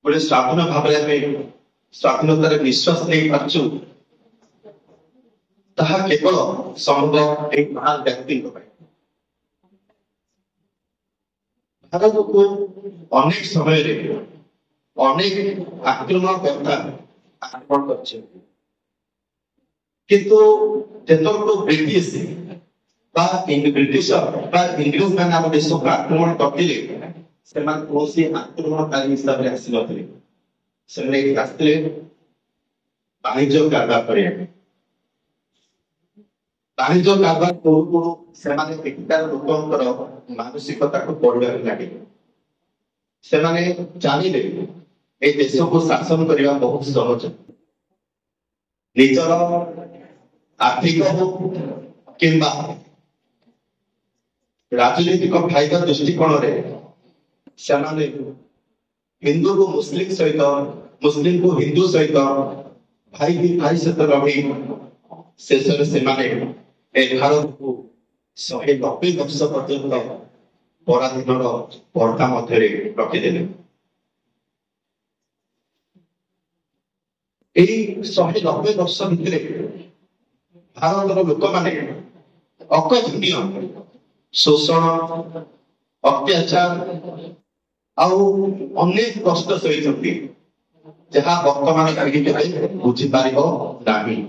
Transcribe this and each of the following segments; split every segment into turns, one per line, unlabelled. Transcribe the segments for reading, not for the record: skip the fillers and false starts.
गोटे स्वाधीन भाव स्वाधीनतार विश्वास नहीं पार्चु ताहा केवल संभव एक महान व्यक्ति भारत को अनेक समय अनेक आक्रमणकर्ता आक्रमण किंतु ब्रिटिश ब्रिटिश इंग्रेज मैंने आम देश को आक्रमण करते आक्रमणकारी हिसाब से आसी आसते वाणिज्य कारबार करने वाणिज्य कारबार करू से लोकर मानसिकता को पढ़ा लगे से जानिले ए देश को शासन करने बहुत सहज निजर आर्थिक कि राजनीतिक फायदा दृष्टिकोण हिंदू को मुस्लिम सहित मुस्लिम को हिंदू सहित भाई सहित रही शेष भारत को 190 वर्ष पर्यंत पराधीन पर्दा मध्य रखिदे 190 वर्ष भितर भारत लोक मैंने अकथनीय शोषण अत्याचार अनेक कष्ट सही जहाँ वर्तमान पीढ़ी बुझीपार नहीं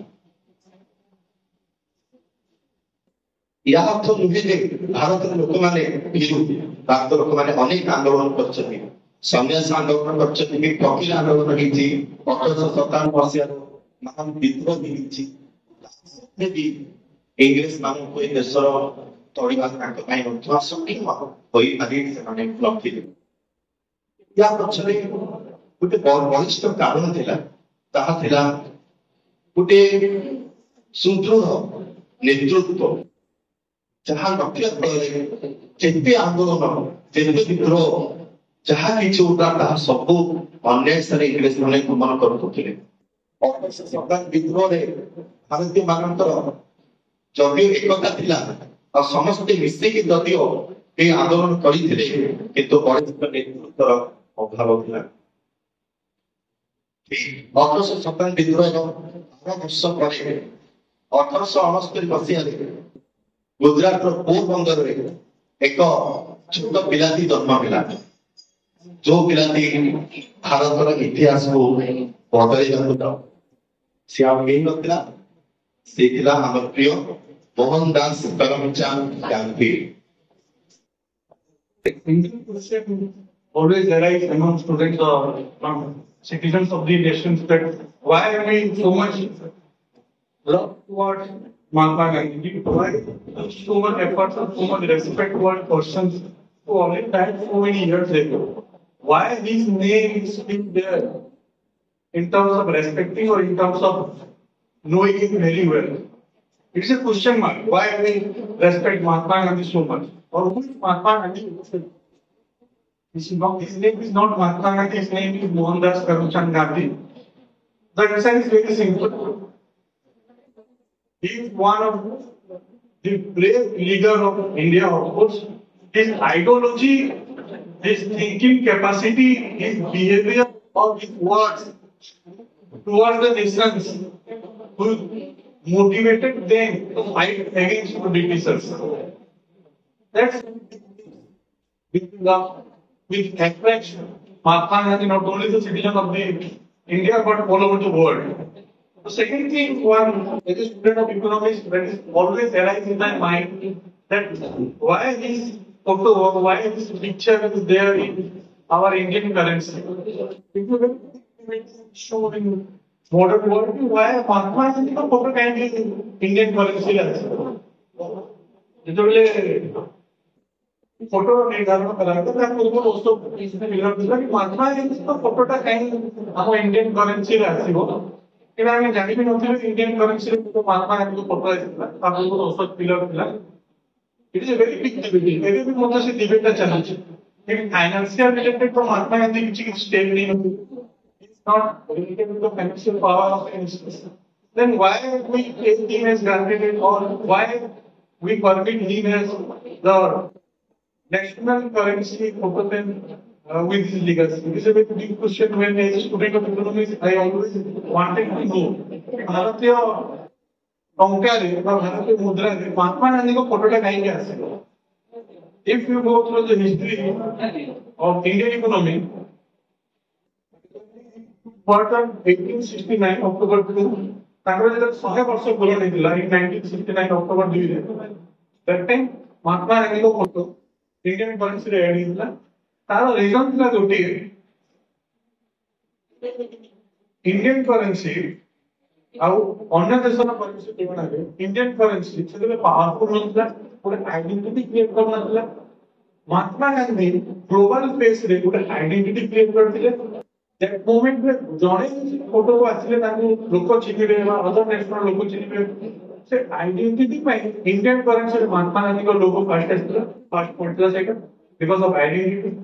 या अर्थ नुहे जे भारत लोक मैंने भारत लोक मैंने अनेक आंदोलन कर संन्यास आंदोलन कर फकीर आंदोलन होती 1857 मसीह महान विद्रोह भी इंग्रेज मान को देशर तड़वा सक्षम लक्षित या पक्षरे गोटे बलिष्ठ कारण था गोटे सुदृढ़ नेतृत्व जहाँ लक्ष्य फल आंदोलन जिते विद्रोह जहाँ कि होता सब अन्याय इंग्रेज मैंने दमन करुले विद्रोह भारतीय मानकर जदि एकता थिला और समस्ते मिसिकी जदिओ ये आंदोलन करते किंतु बलिष्ठ नेतृत्व अभाव था 1857 विद्रोह 12 वर्ष पर 1869 मसीह गुजरात पोरबंदर एक छोट पिलाती जन्म मिला जो पिलाती भारत इतिहास को बदल सी नथिला से आम प्रिय Mohandas Karamchand Gandhi
always arise among students or citizens of the nations that why we so much love towards Mahatma Gandhi, why so much effort and so much respect towards persons who only died so many years ago. Why his name is still there in terms of respecting or in terms of knowing him very well? It's a question mark. Why we respect Mahatma Gandhi so much? Or who is Mahatma Gandhi? His name is not Mahatma Gandhi, his name is Mohandas Karamchand Gandhi. The reason is very simple. He is one of the brave leader of India, of course. His ideology, his thinking capacity, his behavior, or his words towards the nations who motivated them to fight against the Britishers. That's which attracts Mahatma Gandhi not only the citizen of the India but all over the world. The second thing, one as a student of economics, that is always arises in my mind that why this photo, why this picture is there in our Indian currency. Shown in modern world, why Mahatma Gandhi का photo can be Indian currency है. Photo निर्धारण महात्मा गांधी फोटोटा कहीं हम Indian currency आसो कि जानी भी नी Indian currency Mahatma Gandhi photo आसा क्लियर था it is a very big debate एबे भी मतलब से डिबेटटा चलुछि फाइनेंशियल रिलेटेड तो महात्मा गांधी किछि स्टेप नहीं is not related to the financial power of institution then why we take him as granted और why we permit him as the national currency photo with his legacy. This is a very big question when as a student of economics, I always wanted to know. भारतीय टंकारे भारतीय मुद्रा महात्मा गांधी को फोटोटा कहीं आसिल. If you go through the history of Indian economy, what on 1869 October 2, तांकर जब 100 वर्ष पूर्ण ହେଇଥିଲା in 1969 October 2 रे. That time महात्मा गांधी को फोटो इंडियन करेंसी रे एड ହେଇଥିଲା. तार रीजन थिला गोटे इंडियन करेंसी आउ अन्य देशर करेंसी तुलना रे इंडियन करेंसी सेते पावरफुल होतला गोटे identity create करनथला. Mahatma Gandhi global space रे गोटे आइडेंटिटी क्रिएट करथिले. दैट मोमेंट रे जणे फोटो को आसिले ताकू लोक चिनिबे बा अदर नेशनल लोक चिनिबे. से आइडेंटिटी पे इंडियन करेंसी रे महात्मा गांधी को लोगो फर्स्ट आसिला. फर्स्ट पॉइंट ला second because of identity.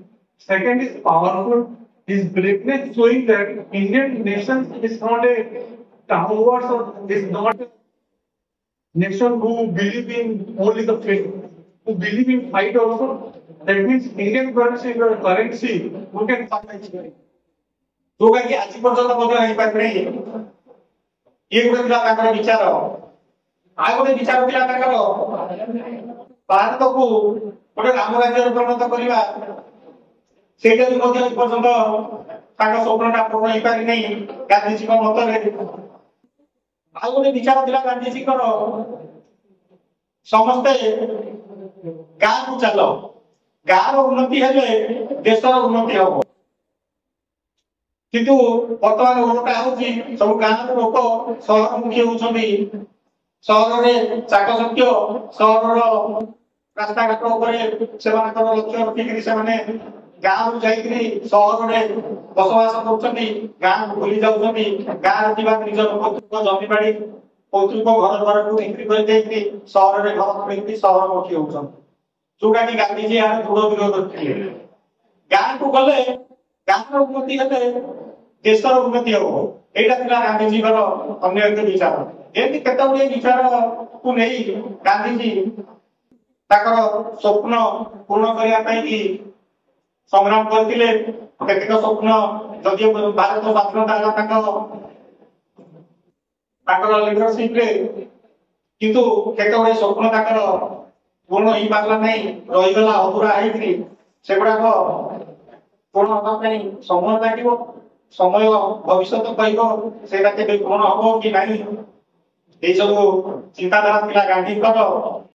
Second is powerful. His greatness showing that Indian nation is not a downwards or is not a nation who believe in only the faith, who believe in fight also. That means Indian currency is a currency who can fight.
तो कि आज पर्यंत बदल नहीं पार नहीं ये गोटे पिला ताकर विचार आ गोटे विचार पिला ताकर भारत को गोटे राम राज्य परिणत करवा सेटा भी मध्य पर्यंत ताकर स्वप्नटा पूर्ण नहीं पारि नहीं गांधीजी को मत रे आ गोटे विचार पिला गांधीजी को समस्ते गांव को चलो गांव उन्नति हेले देशर उन्नति हो. किंतु वर्तमान उल्टा होची सब गांव लोक सहरमुखी होउछंती. सहर रे चाकचक्य सहर रास्ता घाट ऊपर सेमानकर लक्ष्य रखिकरी सेमाने गांव जाइकरी सहर रे बसवास करछंती. गांव भूली जाउछंती. गांव दिबा निज लोक जमी बाड़ी पौतृक घर घर को बिक्री कर देइकरी सहर रे घर बिक्री सहरमुखी होउछंती. जोटा कि गांधीजी यार दृढ़ विरोध करथिले. गांव को गले गांव उन्नति हेले देशर उन्नति हो. एटा थिला गांधीजी गर अन्य एक विचार. एमि केते गुडे विचार को नै गांधीजी ताकर स्वप्न पूर्ण करिया पई कि संग्राम करथिले. केतेक स्वप्न जदि भारत स्वाधीनता हला ताकर लीडरशिप रे किंतु केते गुडे स्वप्न ताकर पूर्ण ही पारला नै रहि गला अधूरा आइकरी सेगुडा को पूर्ण होगा पई समय लागिवो. समय भविष्य कहब से पूर्ण हम कि नहीं ये सब चिंताधारा गांधी